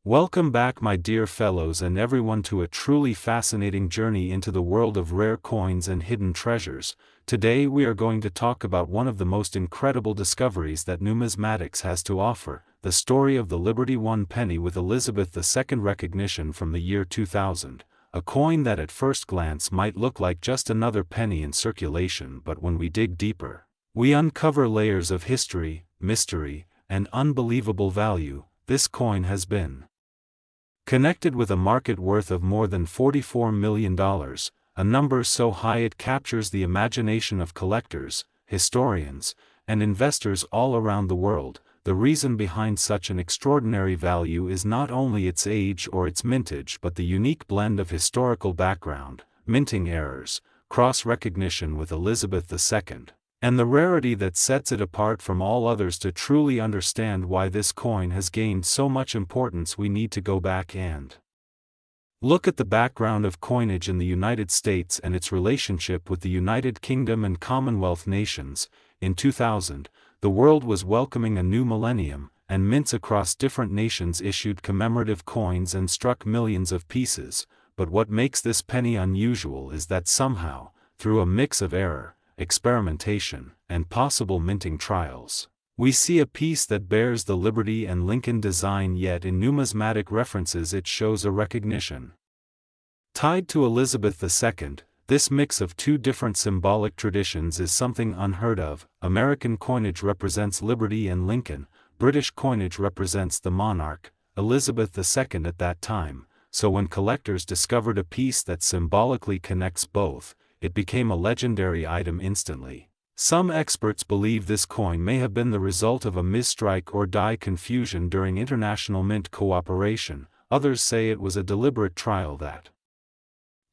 Welcome back, my dear fellows and everyone, to a truly fascinating journey into the world of rare coins and hidden treasures. Today we are going to talk about one of the most incredible discoveries that numismatics has to offer, the story of the Liberty I penny with Elizabeth II recognition from the year 2000, a coin that at first glance might look like just another penny in circulation, but when we dig deeper, we uncover layers of history, mystery, and unbelievable value. This coin has been connected with a market worth of more than $44 million, a number so high it captures the imagination of collectors, historians, and investors all around the world. The reason behind such an extraordinary value is not only its age or its mintage but the unique blend of historical background, minting errors, cross-recognition with Elizabeth II, and the rarity that sets it apart from all others. To truly understand why this coin has gained so much importance, we need to go back and look at the background of coinage in the United States and its relationship with the United Kingdom and Commonwealth nations. In 2000, the world was welcoming a new millennium, and mints across different nations issued commemorative coins and struck millions of pieces. But what makes this penny unusual is that somehow, through a mix of error, experimentation, and possible minting trials, we see a piece that bears the Liberty and Lincoln design, yet in numismatic references it shows a recognition tied to Elizabeth II. This mix of two different symbolic traditions is something unheard of. American coinage represents Liberty and Lincoln, British coinage represents the monarch, Elizabeth II at that time, so when collectors discovered a piece that symbolically connects both, it became a legendary item instantly. Some experts believe this coin may have been the result of a misstrike or die confusion during international mint cooperation. Others say it was a deliberate trial that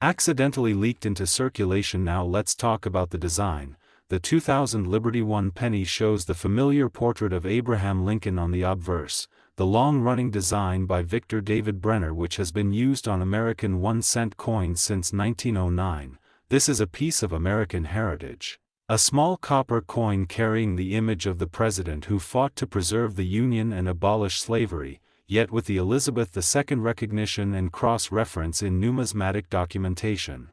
accidentally leaked into circulation. Now let's talk about the design. The 2000 Liberty I penny shows the familiar portrait of Abraham Lincoln on the obverse, the long-running design by Victor David Brenner, which has been used on American 1-cent coins since 1909. This is a piece of American heritage. A small copper coin carrying the image of the president who fought to preserve the Union and abolish slavery, yet with the Elizabeth II recognition and cross-reference in numismatic documentation.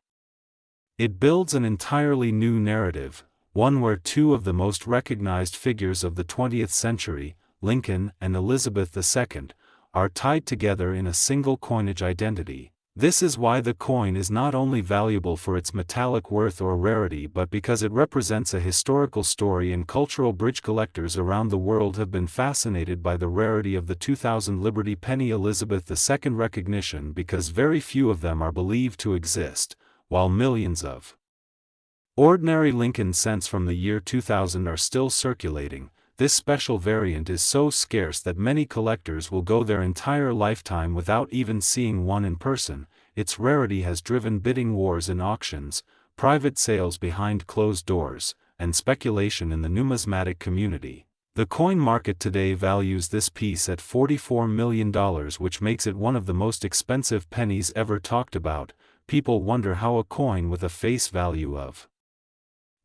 It builds an entirely new narrative, one where two of the most recognized figures of the 20th century, Lincoln and Elizabeth II, are tied together in a single coinage identity. This is why the coin is not only valuable for its metallic worth or rarity, but because it represents a historical story, and cultural bridge collectors around the world have been fascinated by the rarity of the 2000 Liberty penny Elizabeth II recognition, because very few of them are believed to exist, while millions of ordinary Lincoln cents from the year 2000 are still circulating. This special variant is so scarce that many collectors will go their entire lifetime without even seeing one in person. Its rarity has driven bidding wars in auctions, private sales behind closed doors, and speculation in the numismatic community. The coin market today values this piece at $44 million, which makes it one of the most expensive pennies ever talked about. People wonder how a coin with a face value of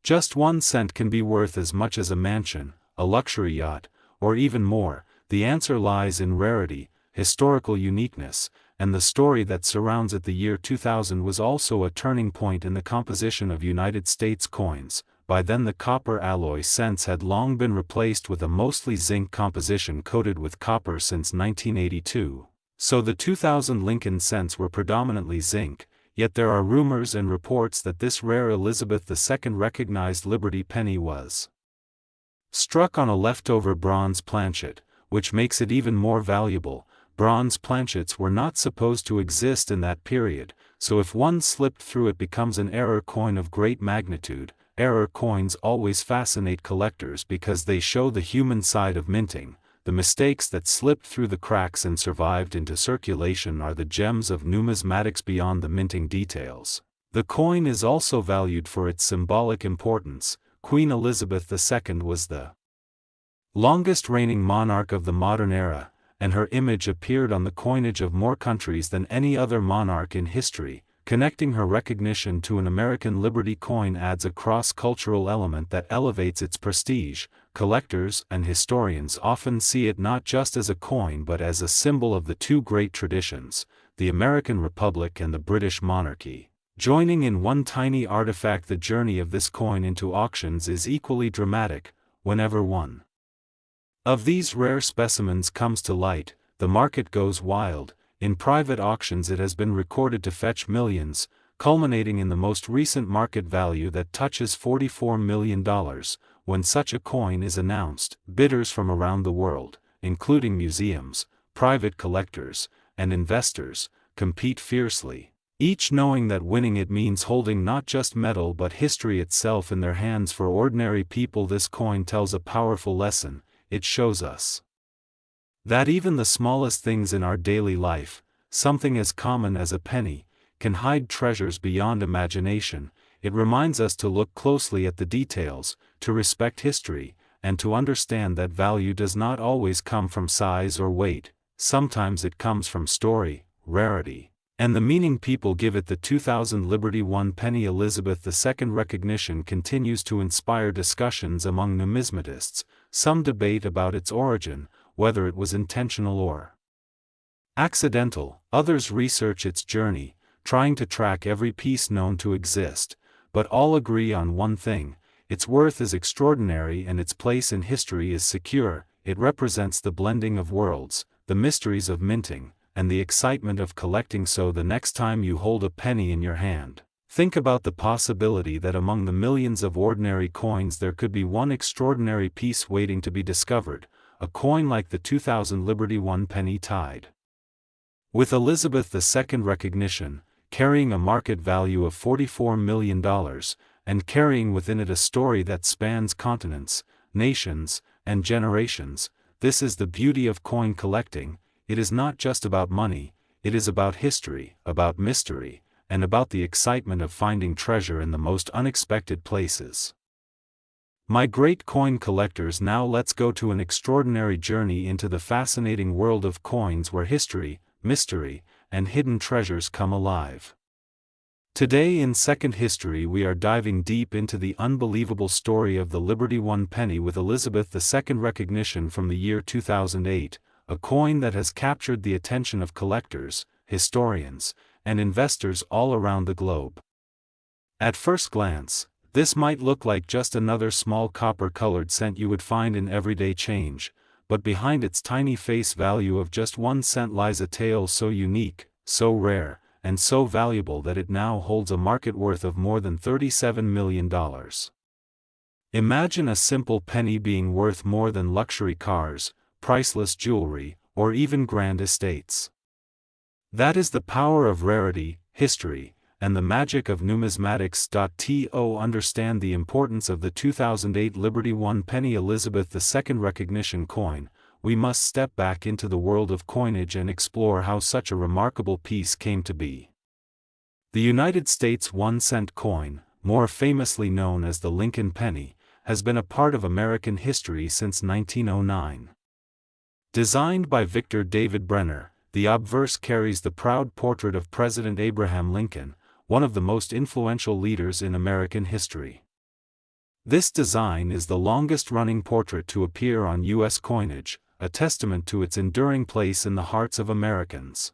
just 1 cent can be worth as much as a mansion, a luxury yacht, or even more. The answer lies in rarity, historical uniqueness, and the story that surrounds it. The year 2000 was also a turning point in the composition of United States coins. By then the copper alloy cents had long been replaced with a mostly zinc composition coated with copper since 1982. So the 2000 Lincoln cents were predominantly zinc, yet there are rumors and reports that this rare Elizabeth II recognized Liberty penny was struck on a leftover bronze planchet, which makes it even more valuable. Bronze planchets were not supposed to exist in that period, so if one slipped through, it becomes an error coin of great magnitude. Error coins always fascinate collectors because they show the human side of minting. The mistakes that slipped through the cracks and survived into circulation are the gems of numismatics beyond the minting details. The coin is also valued for its symbolic importance. Queen Elizabeth II was the longest reigning monarch of the modern era, and her image appeared on the coinage of more countries than any other monarch in history. connecting her recognition to an American Liberty coin adds a cross-cultural element that elevates its prestige. Collectors and historians often see it not just as a coin but as a symbol of the two great traditions, the American Republic and the British monarchy. Joining in one tiny artifact, the journey of this coin into auctions is equally dramatic. Whenever one of these rare specimens comes to light, the market goes wild. In private auctions it has been recorded to fetch millions, culminating in the most recent market value that touches $44 million. When such a coin is announced, bidders from around the world, including museums, private collectors, and investors, compete fiercely, each knowing that winning it means holding not just metal but history itself in their hands. For ordinary people, this coin tells a powerful lesson. It shows us that even the smallest things in our daily life, something as common as a penny, can hide treasures beyond imagination. It reminds us to look closely at the details, to respect history, and to understand that value does not always come from size or weight. Sometimes it comes from story, rarity, and the meaning people give it. The 2000 Liberty One penny Elizabeth II recognition continues to inspire discussions among numismatists. Some debate about its origin, whether it was intentional or accidental. Others research its journey, trying to track every piece known to exist, but all agree on one thing: its worth is extraordinary and its place in history is secure. It represents the blending of worlds, the mysteries of minting, and the excitement of collecting. So the next time you hold a penny in your hand, think about the possibility that among the millions of ordinary coins there could be one extraordinary piece waiting to be discovered, a coin like the 2000 Liberty One penny tied with Elizabeth II recognition, carrying a market value of $44 million, and carrying within it a story that spans continents, nations, and generations. This is the beauty of coin collecting. It is not just about money, it is about history, about mystery, and about the excitement of finding treasure in the most unexpected places. My great coin collectors, now let's go to an extraordinary journey into the fascinating world of coins where history, mystery, and hidden treasures come alive. Today in Second History we are diving deep into the unbelievable story of the Liberty One penny with Elizabeth II recognition from the year 2008, a coin that has captured the attention of collectors, historians, and investors all around the globe. At first glance, this might look like just another small copper-colored cent you would find in everyday change, but behind its tiny face value of just 1 cent lies a tale so unique, so rare, and so valuable that it now holds a market worth of more than $37 million. Imagine a simple penny being worth more than luxury cars, priceless jewelry, or even grand estates. That is the power of rarity, history, and the magic of numismatics. To understand the importance of the 2008 Liberty One penny Elizabeth II recognition coin, we must step back into the world of coinage and explore how such a remarkable piece came to be. The United States 1-cent coin, more famously known as the Lincoln penny, has been a part of American history since 1909. Designed by Victor David Brenner, the obverse carries the proud portrait of President Abraham Lincoln, one of the most influential leaders in American history. This design is the longest-running portrait to appear on U.S. coinage, a testament to its enduring place in the hearts of Americans.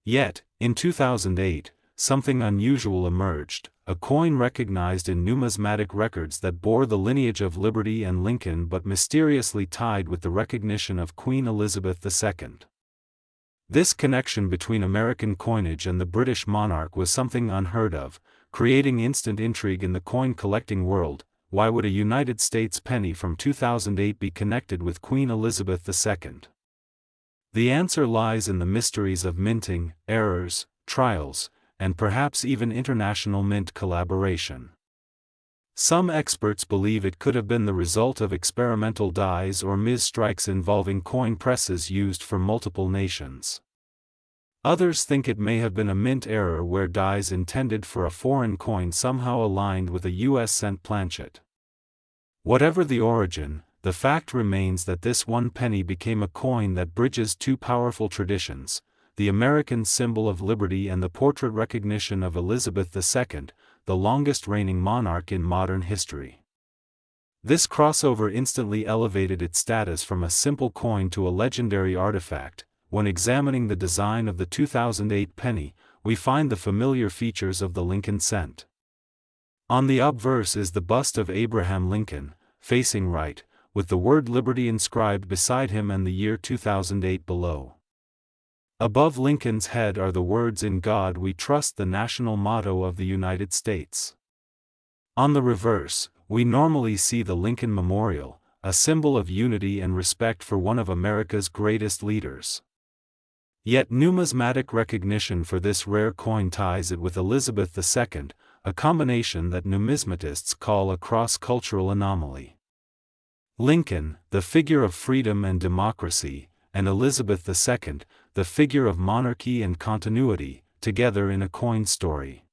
Yet, in 2008, something unusual emerged, a coin recognized in numismatic records that bore the lineage of Liberty and Lincoln but mysteriously tied with the recognition of Queen Elizabeth II. This connection between American coinage and the British monarch was something unheard of, creating instant intrigue in the coin collecting world. Why would a United States penny from 2008 be connected with Queen Elizabeth II? The answer lies in the mysteries of minting, errors, trials, and perhaps even international mint collaboration. Some experts believe it could have been the result of experimental dies or mis-strikes involving coin presses used for multiple nations. Others think it may have been a mint error where dies intended for a foreign coin somehow aligned with a U.S. cent planchet. Whatever the origin, the fact remains that this one penny became a coin that bridges two powerful traditions, the American symbol of liberty and the portrait recognition of Elizabeth II, the longest reigning monarch in modern history. This crossover instantly elevated its status from a simple coin to a legendary artifact. When examining the design of the 2008 penny, we find the familiar features of the Lincoln cent. On the obverse is the bust of Abraham Lincoln, facing right, with the word liberty inscribed beside him and the year 2008 below. Above Lincoln's head are the words "In God We Trust," the national motto of the United States. On the reverse, we normally see the Lincoln Memorial, a symbol of unity and respect for one of America's greatest leaders. Yet numismatic recognition for this rare coin ties it with Elizabeth II, a combination that numismatists call a cross-cultural anomaly. Lincoln, the figure of freedom and democracy, and Elizabeth II, the figure of monarchy and continuity, together in a coin story.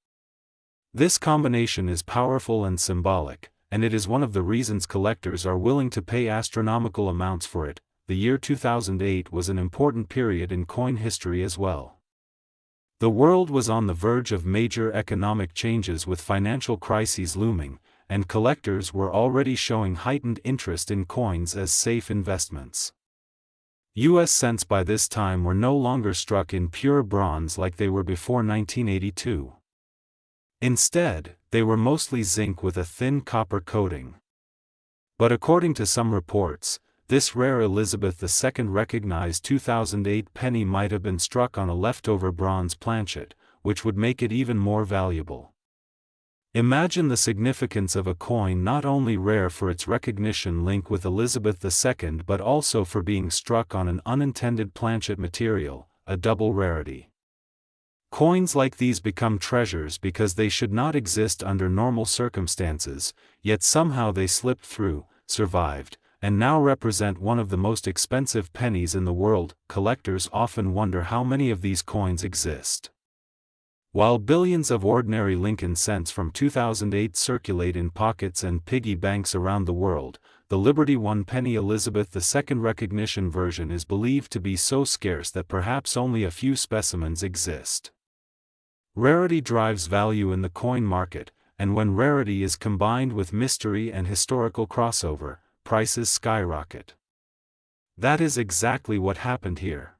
This combination is powerful and symbolic, and it is one of the reasons collectors are willing to pay astronomical amounts for it. The year 2008 was an important period in coin history as well. The world was on the verge of major economic changes with financial crises looming, and collectors were already showing heightened interest in coins as safe investments. U.S. cents by this time were no longer struck in pure bronze like they were before 1982. Instead, they were mostly zinc with a thin copper coating. But according to some reports, this rare Elizabeth II recognized 2008 penny might have been struck on a leftover bronze planchet, which would make it even more valuable. Imagine the significance of a coin not only rare for its recognition link with Elizabeth II but also for being struck on an unintended planchet material, a double rarity. Coins like these become treasures because they should not exist under normal circumstances, yet somehow they slipped through, survived, and now represent one of the most expensive pennies in the world. Collectors often wonder how many of these coins exist. While billions of ordinary Lincoln cents from 2008 circulate in pockets and piggy banks around the world, the Liberty One penny Elizabeth II recognition version is believed to be so scarce that perhaps only a few specimens exist. Rarity drives value in the coin market, and when rarity is combined with mystery and historical crossover, prices skyrocket. That is exactly what happened here.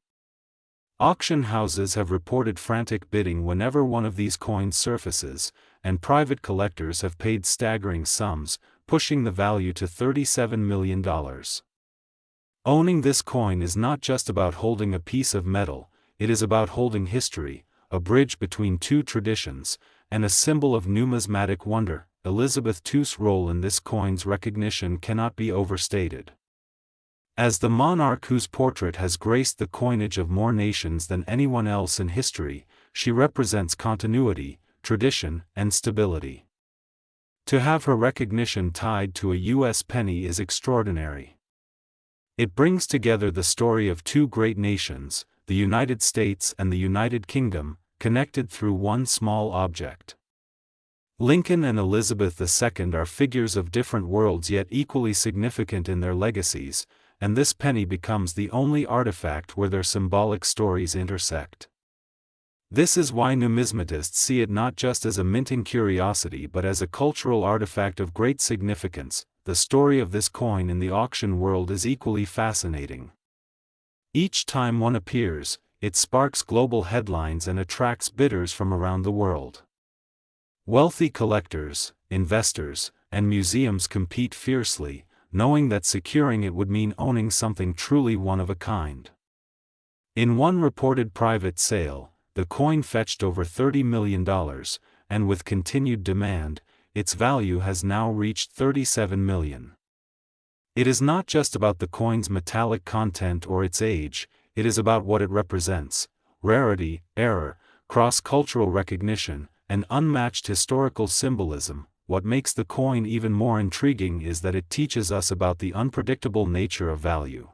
Auction houses have reported frantic bidding whenever one of these coins surfaces, and private collectors have paid staggering sums, pushing the value to $37 million. Owning this coin is not just about holding a piece of metal, it is about holding history, a bridge between two traditions, and a symbol of numismatic wonder. Elizabeth II's role in this coin's recognition cannot be overstated. As the monarch whose portrait has graced the coinage of more nations than anyone else in history, she represents continuity, tradition, and stability. To have her recognition tied to a U.S. penny is extraordinary. It brings together the story of two great nations, the United States and the United Kingdom, connected through one small object. Lincoln and Elizabeth II are figures of different worlds yet equally significant in their legacies, and this penny becomes the only artifact where their symbolic stories intersect. This is why numismatists see it not just as a minting curiosity but as a cultural artifact of great significance. The story of this coin in the auction world is equally fascinating. Each time one appears, it sparks global headlines and attracts bidders from around the world. Wealthy collectors, investors, and museums compete fiercely, knowing that securing it would mean owning something truly one of a kind. In one reported private sale, the coin fetched over $30 million, and with continued demand, its value has now reached $37 million. It is not just about the coin's metallic content or its age, it is about what it represents: rarity, error, cross-cultural recognition, and unmatched historical symbolism. What makes the coin even more intriguing is that it teaches us about the unpredictable nature of value.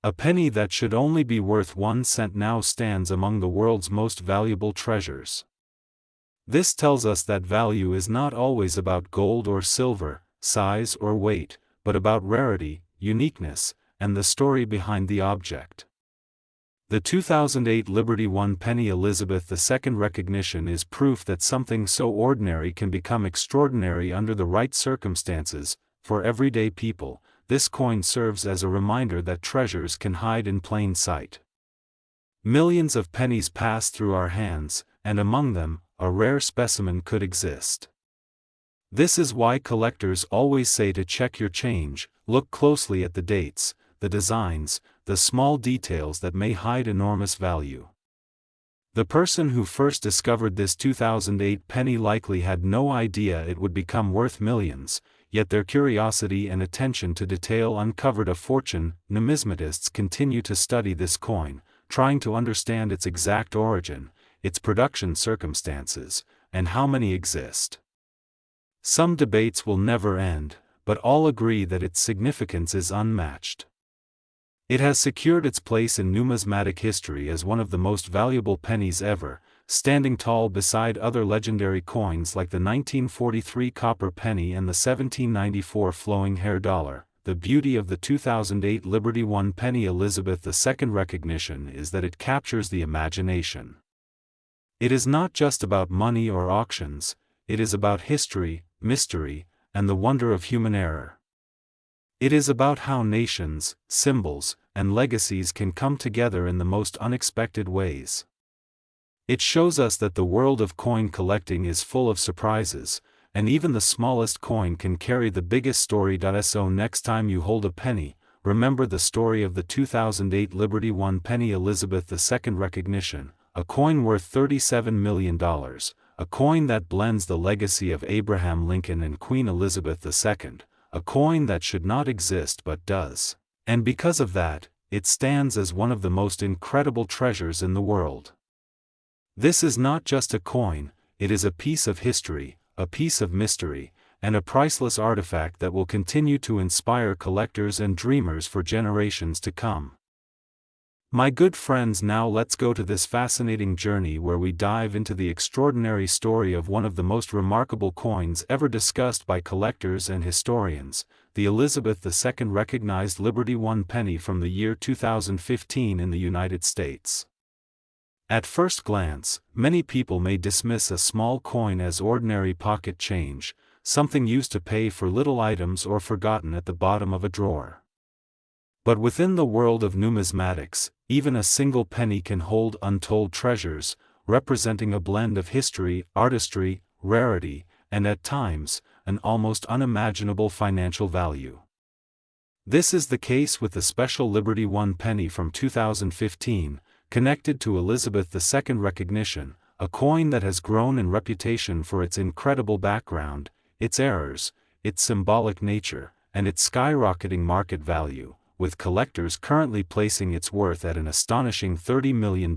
A penny that should only be worth 1 cent now stands among the world's most valuable treasures. This tells us that value is not always about gold or silver, size or weight, but about rarity, uniqueness, and the story behind the object. The 2008 Liberty One penny Elizabeth II recognition is proof that something so ordinary can become extraordinary under the right circumstances. For everyday people, this coin serves as a reminder that treasures can hide in plain sight. Millions of pennies pass through our hands, and among them, a rare specimen could exist. This is why collectors always say to check your change, look closely at the dates, the designs, the small details that may hide enormous value. The person who first discovered this 2008 penny likely had no idea it would become worth millions, yet their curiosity and attention to detail uncovered a fortune. Numismatists continue to study this coin, trying to understand its exact origin, its production circumstances, and how many exist. Some debates will never end, but all agree that its significance is unmatched. It has secured its place in numismatic history as one of the most valuable pennies ever, standing tall beside other legendary coins like the 1943 copper penny and the 1794 flowing hair dollar. The beauty of the 2008 Liberty One penny Elizabeth II recognition is that it captures the imagination. It is not just about money or auctions, it is about history, mystery, and the wonder of human error. It is about how nations, symbols, and legacies can come together in the most unexpected ways. It shows us that the world of coin collecting is full of surprises, and even the smallest coin can carry the biggest story. So next time you hold a penny, remember the story of the 2008 Liberty One penny Elizabeth II recognition, a coin worth $37 million, a coin that blends the legacy of Abraham Lincoln and Queen Elizabeth II, a coin that should not exist but does, and because of that, it stands as one of the most incredible treasures in the world. This is not just a coin, it is a piece of history, a piece of mystery, and a priceless artifact that will continue to inspire collectors and dreamers for generations to come. My good friends, now let's go to this fascinating journey where we dive into the extraordinary story of one of the most remarkable coins ever discussed by collectors and historians, the Elizabeth II recognized Liberty One penny from the year 2015 in the United States. At first glance, many people may dismiss a small coin as ordinary pocket change, something used to pay for little items or forgotten at the bottom of a drawer. But within the world of numismatics, even a single penny can hold untold treasures, representing a blend of history, artistry, rarity, and at times, an almost unimaginable financial value. This is the case with the special Liberty One penny from 2015, connected to Elizabeth II recognition, a coin that has grown in reputation for its incredible background, its errors, its symbolic nature, and its skyrocketing market value, with collectors currently placing its worth at an astonishing $30 million.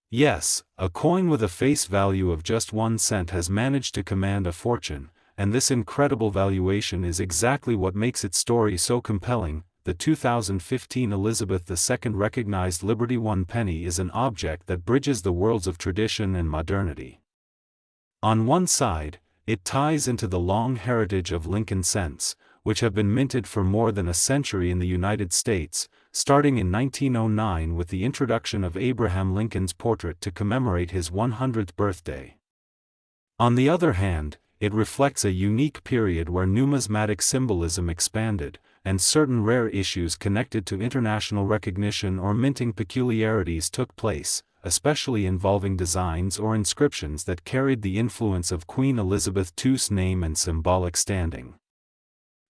Yes, a coin with a face value of just 1 cent has managed to command a fortune, and this incredible valuation is exactly what makes its story so compelling. The 2015 Elizabeth II recognized Liberty One penny is an object that bridges the worlds of tradition and modernity. On one side, it ties into the long heritage of Lincoln cents, which have been minted for more than a century in the United States, starting in 1909 with the introduction of Abraham Lincoln's portrait to commemorate his 100th birthday. On the other hand, it reflects a unique period where numismatic symbolism expanded, and certain rare issues connected to international recognition or minting peculiarities took place, especially involving designs or inscriptions that carried the influence of Queen Elizabeth II's name and symbolic standing.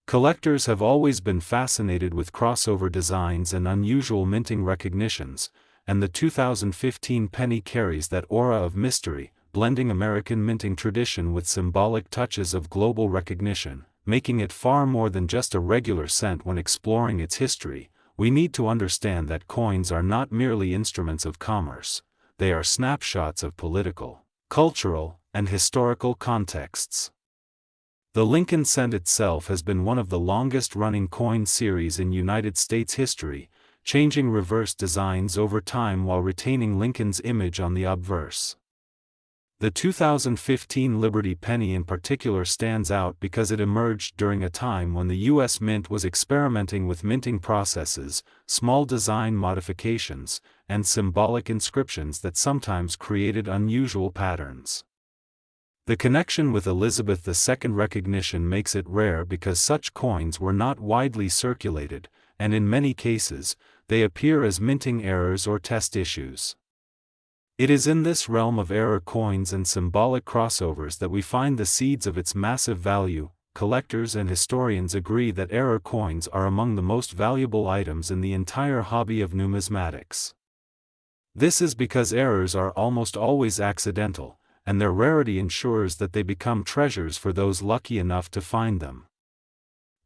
Collectors have always been fascinated with crossover designs and unusual minting recognitions, and the 2015 penny carries that aura of mystery, blending American minting tradition with symbolic touches of global recognition, making it far more than just a regular cent. When exploring its history, we need to understand that coins are not merely instruments of commerce, they are snapshots of political, cultural, and historical contexts. The Lincoln cent itself has been one of the longest-running coin series in United States history, changing reverse designs over time while retaining Lincoln's image on the obverse. The 2015 Liberty penny in particular stands out because it emerged during a time when the U.S. Mint was experimenting with minting processes, small design modifications, and symbolic inscriptions that sometimes created unusual patterns. The connection with Elizabeth II recognition makes it rare because such coins were not widely circulated, and in many cases, they appear as minting errors or test issues. It is in this realm of error coins and symbolic crossovers that we find the seeds of its massive value. Collectors and historians agree that error coins are among the most valuable items in the entire hobby of numismatics. This is because errors are almost always accidental, and their rarity ensures that they become treasures for those lucky enough to find them.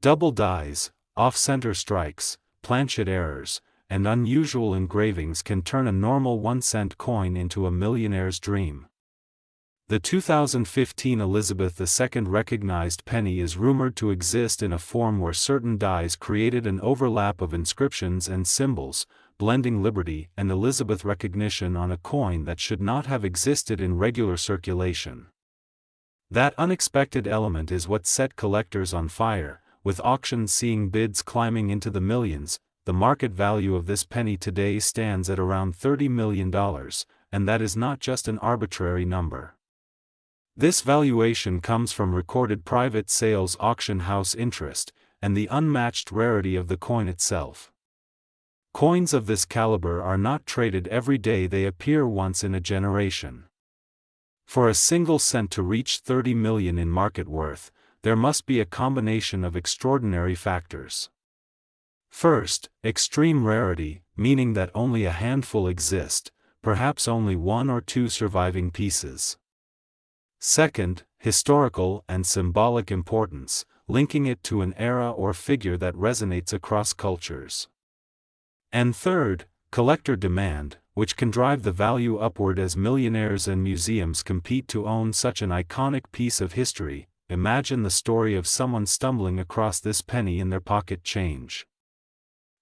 Double dies, off-center strikes, planchet errors, and unusual engravings can turn a normal 1-cent coin into a millionaire's dream. The 2015 Elizabeth II recognized penny is rumored to exist in a form where certain dies created an overlap of inscriptions and symbols, blending Liberty and Elizabeth recognition on a coin that should not have existed in regular circulation. That unexpected element is what set collectors on fire, with auctions seeing bids climbing into the millions. The market value of this penny today stands at around $30 million, and that is not just an arbitrary number. This valuation comes from recorded private sales auction house interest, and the unmatched rarity of the coin itself. Coins of this caliber are not traded every day, they appear once in a generation. For a single cent to reach 30 million in market worth, there must be a combination of extraordinary factors. First, extreme rarity, meaning that only a handful exist, perhaps only one or two surviving pieces. Second, historical and symbolic importance, linking it to an era or figure that resonates across cultures. And third, collector demand, which can drive the value upward as millionaires and museums compete to own such an iconic piece of history. Imagine the story of someone stumbling across this penny in their pocket change.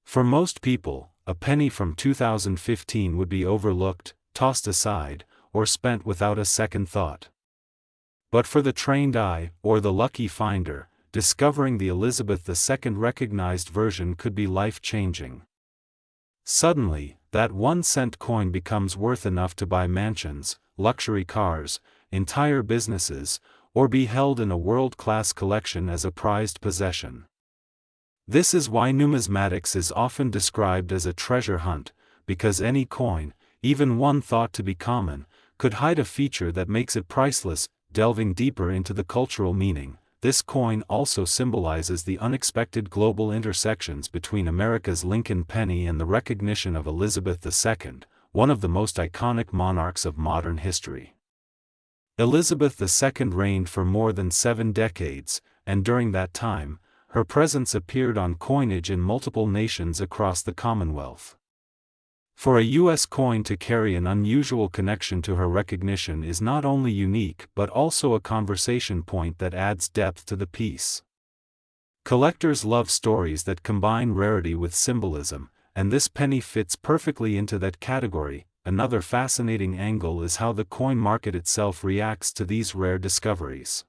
For most people, a penny from 2015 would be overlooked, tossed aside, or spent without a second thought. But for the trained eye, or the lucky finder, discovering the Elizabeth II recognized version could be life-changing. Suddenly, that 1-cent coin becomes worth enough to buy mansions, luxury cars, entire businesses, or be held in a world-class collection as a prized possession. This is why numismatics is often described as a treasure hunt, because any coin, even one thought to be common, could hide a feature that makes it priceless. Delving deeper into the cultural meaning, this coin also symbolizes the unexpected global intersections between America's Lincoln penny and the recognition of Elizabeth II, one of the most iconic monarchs of modern history. Elizabeth II reigned for more than 7 decades, and during that time, her presence appeared on coinage in multiple nations across the Commonwealth. For a U.S. coin to carry an unusual connection to her recognition is not only unique but also a conversation point that adds depth to the piece. Collectors love stories that combine rarity with symbolism, and this penny fits perfectly into that category. Another fascinating angle is how the coin market itself reacts to these rare discoveries.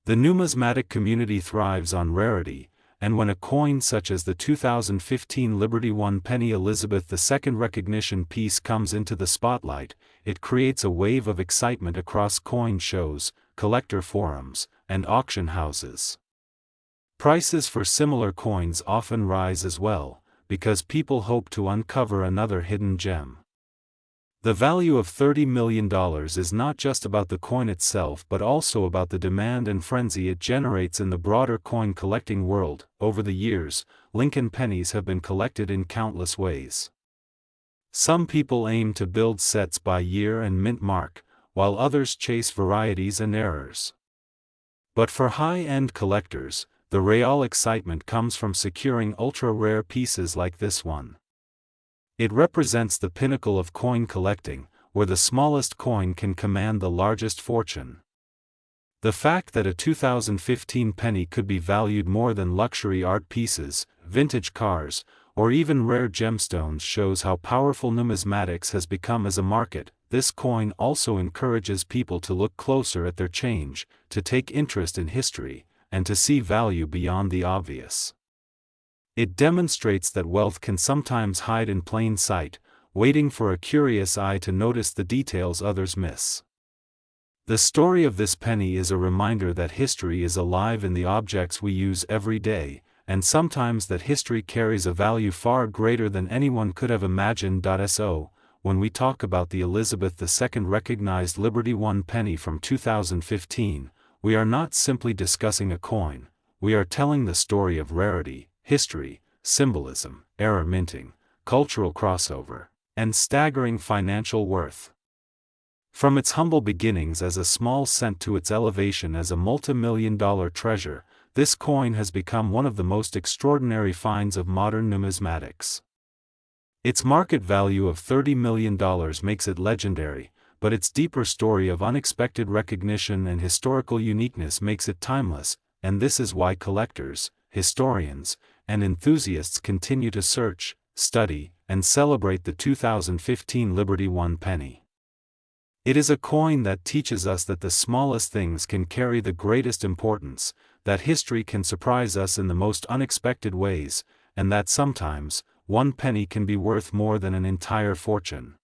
The numismatic community thrives on rarity, and when a coin such as the 2015 Liberty 1 penny Elizabeth II recognition piece comes into the spotlight, it creates a wave of excitement across coin shows, collector forums, and auction houses. Prices for similar coins often rise as well, because people hope to uncover another hidden gem. The value of $30 million is not just about the coin itself but also about the demand and frenzy it generates in the broader coin collecting world. Over the years, Lincoln pennies have been collected in countless ways. Some people aim to build sets by year and mint mark, while others chase varieties and errors. But for high-end collectors, the real excitement comes from securing ultra-rare pieces like this one. It represents the pinnacle of coin collecting, where the smallest coin can command the largest fortune. The fact that a 2015 penny could be valued more than luxury art pieces, vintage cars, or even rare gemstones shows how powerful numismatics has become as a market. This coin also encourages people to look closer at their change, to take interest in history, and to see value beyond the obvious. It demonstrates that wealth can sometimes hide in plain sight, waiting for a curious eye to notice the details others miss. The story of this penny is a reminder that history is alive in the objects we use every day, and sometimes that history carries a value far greater than anyone could have imagined. So, when we talk about the Elizabeth II recognized Liberty I penny from 2015, we are not simply discussing a coin, we are telling the story of rarity, history, symbolism, error minting, cultural crossover, and staggering financial worth. From its humble beginnings as a small cent to its elevation as a multi-million-dollar treasure, this coin has become one of the most extraordinary finds of modern numismatics. Its market value of $30 million makes it legendary, but its deeper story of unexpected recognition and historical uniqueness makes it timeless, and this is why collectors, historians, and enthusiasts continue to search, study, and celebrate the 2015 Liberty I penny. It is a coin that teaches us that the smallest things can carry the greatest importance, that history can surprise us in the most unexpected ways, and that sometimes, one penny can be worth more than an entire fortune.